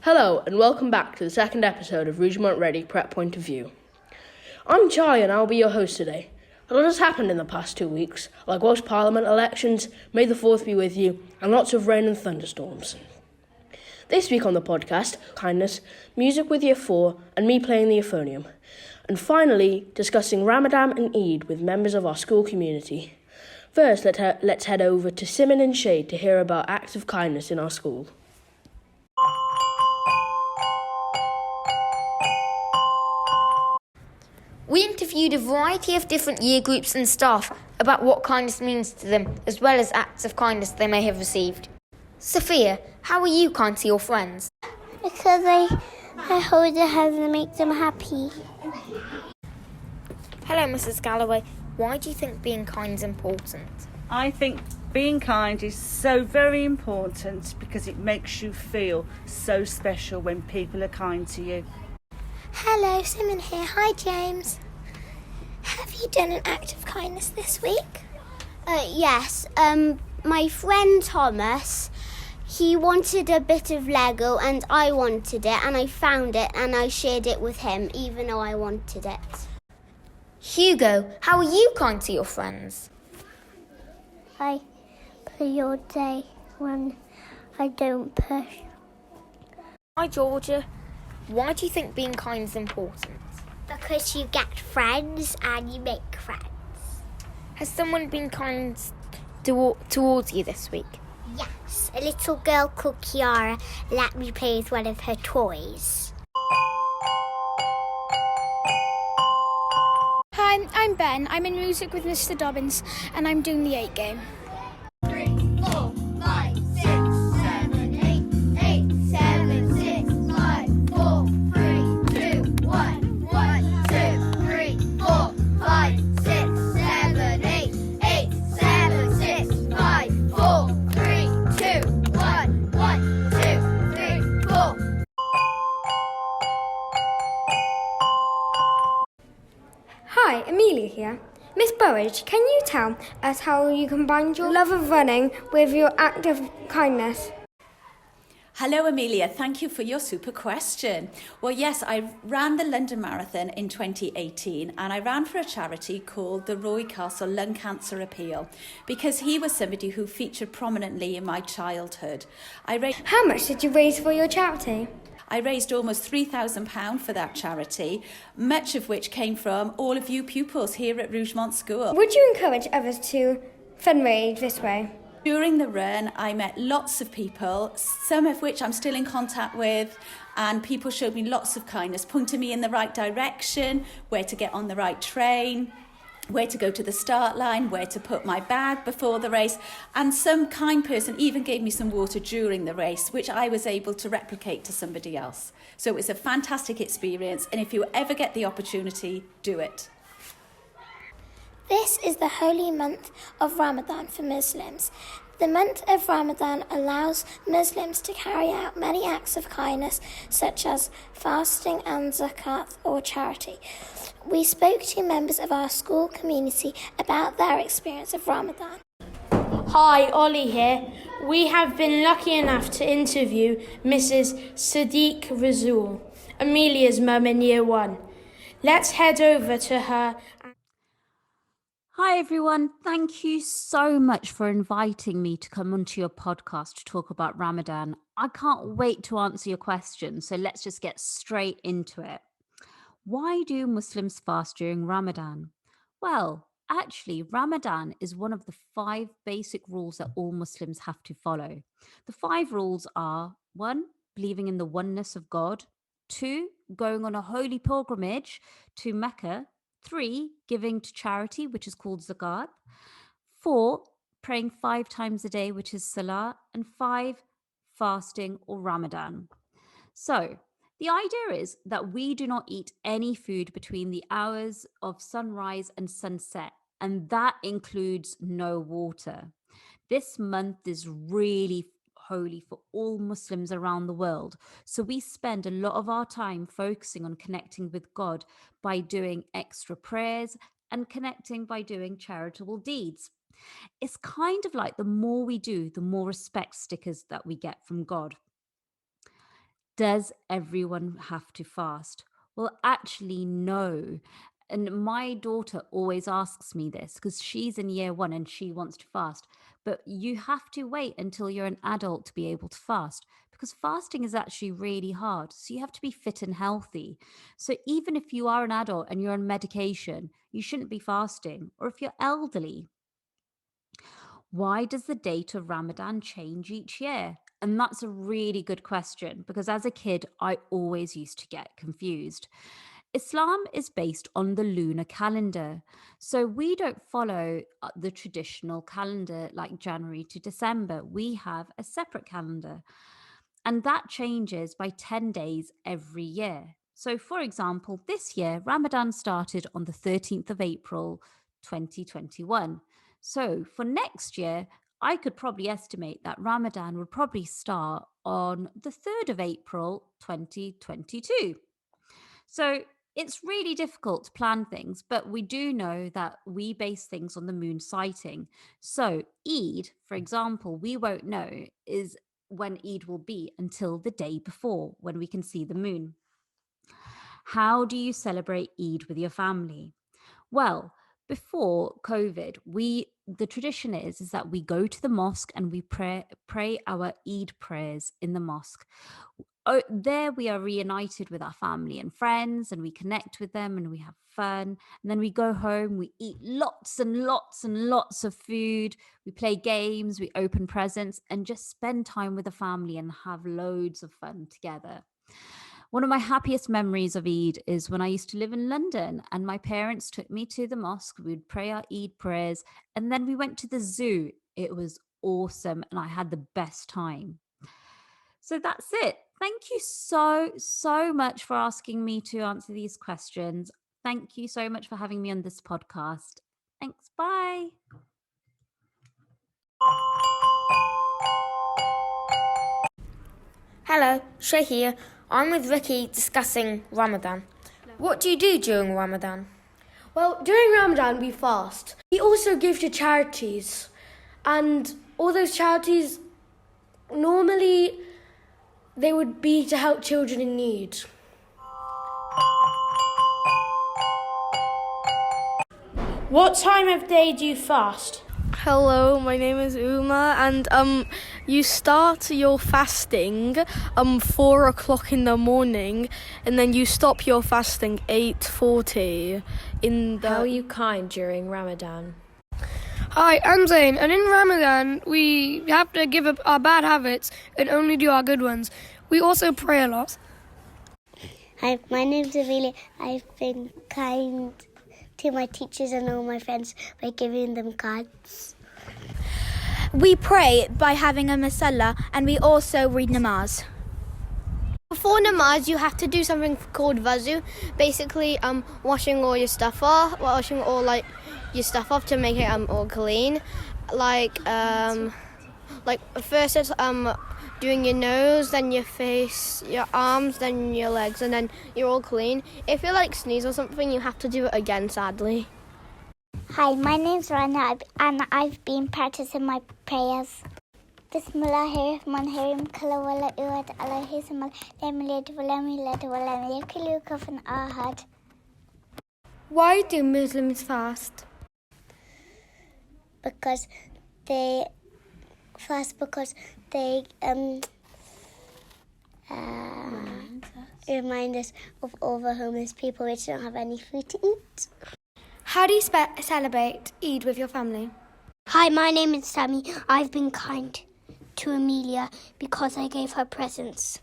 Hello and welcome back to the second episode of Rougemont Ready Prep Point of View. I'm Charlie and I'll be your host today. A lot has happened in the past 2 weeks, like Welsh Parliament elections, May the 4th be with you, and lots of rain and thunderstorms. This week on the podcast, kindness, music with Year 4, and me playing the euphonium. And finally, discussing Ramadan and Eid with members of our school community. First, let's head over to Simon and Shade to hear about acts of kindness in our school. We interviewed a variety of different year groups and staff about what kindness means to them, as well as acts of kindness they may have received. Sophia, how are you kind to your friends? Because I hold their hands and make them happy. Hello, Mrs Galloway. Why do you think being kind is important? I think being kind is so very important because it makes you feel so special when people are kind to you. Hello, Simon here. Hi, James. Have you done an act of kindness this week? Yes. My friend Thomas, he wanted a bit of Lego and I wanted it and I found it and I shared it with him even though I wanted it. Hugo, how are you kind to your friends? I play all day when I don't push. Hi, Georgia. Why do you think being kind is important? Because you get friends and you make friends. Has someone been kind towards you this week? Yes, a little girl called Kiara let me play with one of her toys. Hi, I'm Ben. I'm in music with Mr. Dobbins and I'm doing the 8 game. 3, 4, 5, 6, 7, 8, 8, 7, 6, 5, 4, 3, 2, 1, 1, 2, 3, 4, 5, 6, 7, 8, 8, 7, 6, 5, 4, 3, 2, 1, 1, 2, 3, 4. Hi, Amelia here. Miss Burridge, can you tell us how you combined your love of running with your act of kindness? Hello, Amelia. Thank you for your super question. Well, yes, I ran the London Marathon in 2018 and I ran for a charity called the Roy Castle Lung Cancer Appeal because he was somebody who featured prominently in my childhood. How much did you raise for your charity? I raised almost £3,000 for that charity, much of which came from all of you pupils here at Rougemont School. Would you encourage others to fundraise this way? During the run, I met lots of people, some of which I'm still in contact with, and people showed me lots of kindness, pointing me in the right direction, where to get on the right train, where to go to the start line, where to put my bag before the race, and some kind person even gave me some water during the race, which I was able to replicate to somebody else. So it was a fantastic experience, and if you ever get the opportunity, do it. This is the holy month of Ramadan for Muslims. The month of Ramadan allows Muslims to carry out many acts of kindness, such as fasting and zakat or charity. We spoke to members of our school community about their experience of Ramadan. Hi, Ollie here. We have been lucky enough to interview Mrs Siddiqi-Rasul, Amelia's mum in Year 1. Let's head over to her. Hi everyone, thank you so much for inviting me to come onto your podcast to talk about Ramadan. I can't wait to answer your questions, so let's just get straight into it. Why do Muslims fast during Ramadan? Well, actually, Ramadan is one of the 5 basic rules that all Muslims have to follow. The 5 rules are 1. Believing in the oneness of God. 2. Going on a holy pilgrimage to Mecca. 3, giving to charity, which is called zakat. 4, praying 5 times a day, which is salah. And 5, fasting or Ramadan. So, the idea is that we do not eat any food between the hours of sunrise and sunset, and that includes no water. This month is really holy for all Muslims around the world. So we spend a lot of our time focusing on connecting with God by doing extra prayers and connecting by doing charitable deeds. It's kind of like the more we do, the more respect stickers that we get from God. Does everyone have to fast? Well, actually, no. And my daughter always asks me this because she's in year 1 and she wants to fast. But you have to wait until you're an adult to be able to fast because fasting is actually really hard. So you have to be fit and healthy. So even if you are an adult and you're on medication, you shouldn't be fasting. Or if you're elderly, why does the date of Ramadan change each year? And that's a really good question because as a kid, I always used to get confused. Islam is based on the lunar calendar. So we don't follow the traditional calendar like January to December. We have a separate calendar. And that changes by 10 days every year. So, for example, this year, Ramadan started on the 13th of April, 2021. So, for next year, I could probably estimate that Ramadan would probably start on the 3rd of April, 2022. So, it's really difficult to plan things, but we do know that we base things on the moon sighting. So, Eid, for example, we won't know is when Eid will be until the day before when we can see the moon. How do you celebrate Eid with your family? Well, before COVID, the tradition is that we go to the mosque and we pray our Eid prayers in the mosque. There we are reunited with our family and friends and we connect with them and we have fun. And then we go home, we eat lots and lots and lots of food. We play games, we open presents and just spend time with the family and have loads of fun together. One of my happiest memories of Eid is when I used to live in London and my parents took me to the mosque. We'd pray our Eid prayers and then we went to the zoo. It was awesome and I had the best time. So that's it. Thank you so much for asking me to answer these questions. Thank you so much for having me on this podcast. Thanks. Bye. Hello, Shay here. I'm with Ricky discussing Ramadan. What do you do during Ramadan? Well, during Ramadan, we fast. We also give to charities. And all those charities, normally, they would be to help children in need. What time of day do you fast? Hello, my name is Uma, and you start your fasting 4 o'clock in the morning, and then you stop your fasting 8:40 in the. How are you kind during Ramadan? Hi, I'm Zain, and in Ramadan we have to give up our bad habits and only do our good ones. We also pray a lot. Hi, my name's Amelia. I've been kind to my teachers and all my friends by giving them cards. We pray by having a masala and we also read namaz. Before namaz, you have to do something called wuzu. Basically, washing all your stuff off, your stuff off to make it all clean. Like first it's doing your nose, then your face, your arms, then your legs, and then you're all clean. If you sneeze or something, you have to do it again, sadly. Hi, my name's Rana and I've been practicing my prayers. Bismillahirrahmanirrahim. Kalawala uwad Allahi samal lamilad walamilad walam yakilu kafan ahad. Why do Muslims fast? Because they remind us of all the homeless people which don't have any food to eat. How do you celebrate Eid with your family? Hi, my name is Sammy. I've been kind to Amelia because I gave her presents.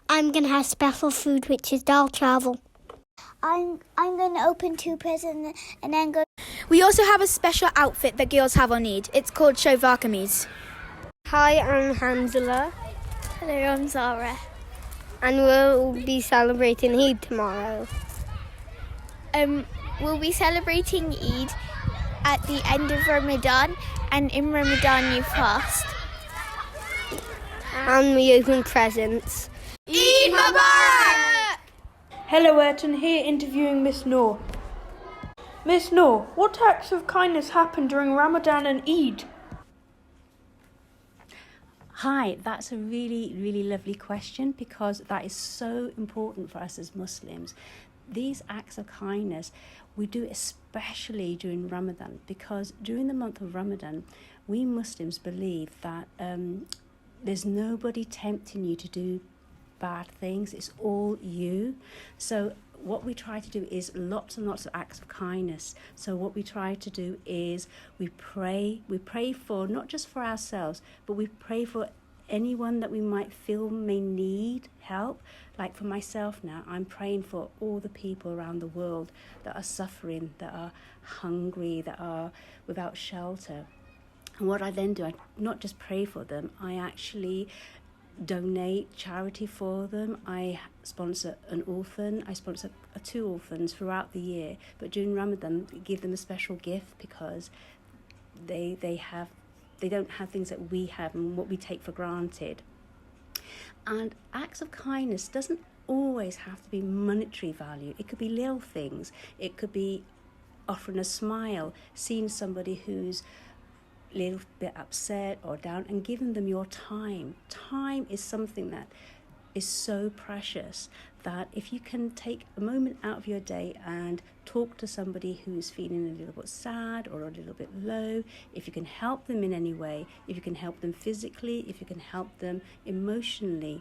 I'm going to have special food, which is dal chawal. I'm going to open 2 presents and then go. We also have a special outfit that girls have on Eid. It's called shofar kameez. Hi, I'm Hamzala. Hello, I'm Zara. And we'll be celebrating Eid tomorrow. We'll be celebrating Eid at the end of Ramadan, and in Ramadan you fast. And we open presents. Eid Mubarak! Hello, Ayrton here interviewing Miss Noor. Miss Noor, what acts of kindness happen during Ramadan and Eid? Hi, that's a really, really lovely question, because that is so important for us as Muslims. These acts of kindness, we do especially during Ramadan, because during the month of Ramadan, we Muslims believe that there's nobody tempting you to do bad things. It's all you. So what we try to do is lots and lots of acts of kindness. So what we try to do is we pray for, not just for ourselves, but we pray for anyone that we might feel may need help. Like for myself now, I'm praying for all the people around the world that are suffering, that are hungry, that are without shelter. And what I then do, I not just pray for them, I actually donate charity for them. I sponsor an orphan. I sponsor 2 orphans throughout the year, but during Ramadan we give them a special gift, because they don't have things that we have and what we take for granted. And acts of kindness doesn't always have to be monetary value. It could be little things. It could be offering a smile, seeing somebody who's a little bit upset or down, and giving them your time. Time is something that is so precious, that if you can take a moment out of your day and talk to somebody who's feeling a little bit sad or a little bit low, if you can help them in any way, if you can help them physically, if you can help them emotionally,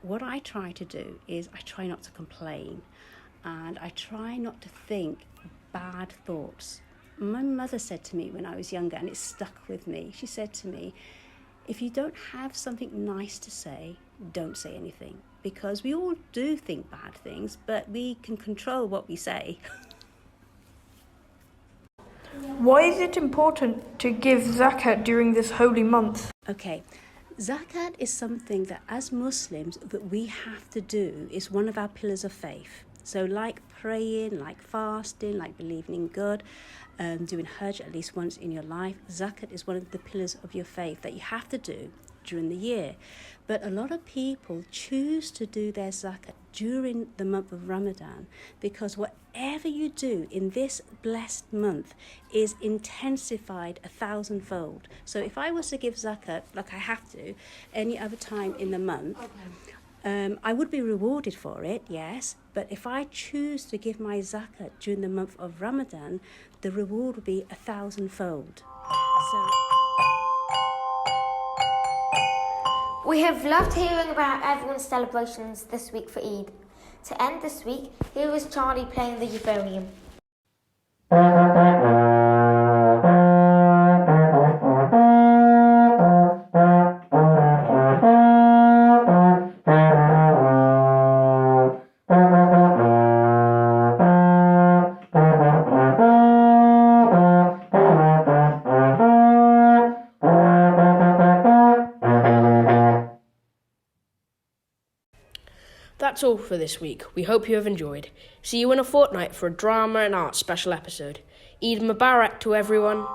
what I try to do is I try not to complain, and I try not to think bad thoughts. My mother said to me when I was younger, and it stuck with me, she said to me, if you don't have something nice to say, don't say anything, because we all do think bad things, but we can control what we say. Why is it important to give zakat during this holy month? Okay, zakat is something that as Muslims that we have to do. Is one of our pillars of faith. So like praying, like fasting, like believing in God, doing Hajj at least once in your life, zakat is one of the pillars of your faith that you have to do during the year. But a lot of people choose to do their zakat during the month of Ramadan, because whatever you do in this blessed month is intensified 1,000-fold. So if I was to give zakat, like I have to, any other time in the month, I would be rewarded for it, yes, but if I choose to give my zakat during the month of Ramadan, the reward would be 1,000-fold. We have loved hearing about everyone's celebrations this week for Eid. To end this week, here is Charlie playing the euphonium. That's all for this week. We hope you have enjoyed. See you in a fortnight for a drama and art special episode. Eid Mubarak to everyone.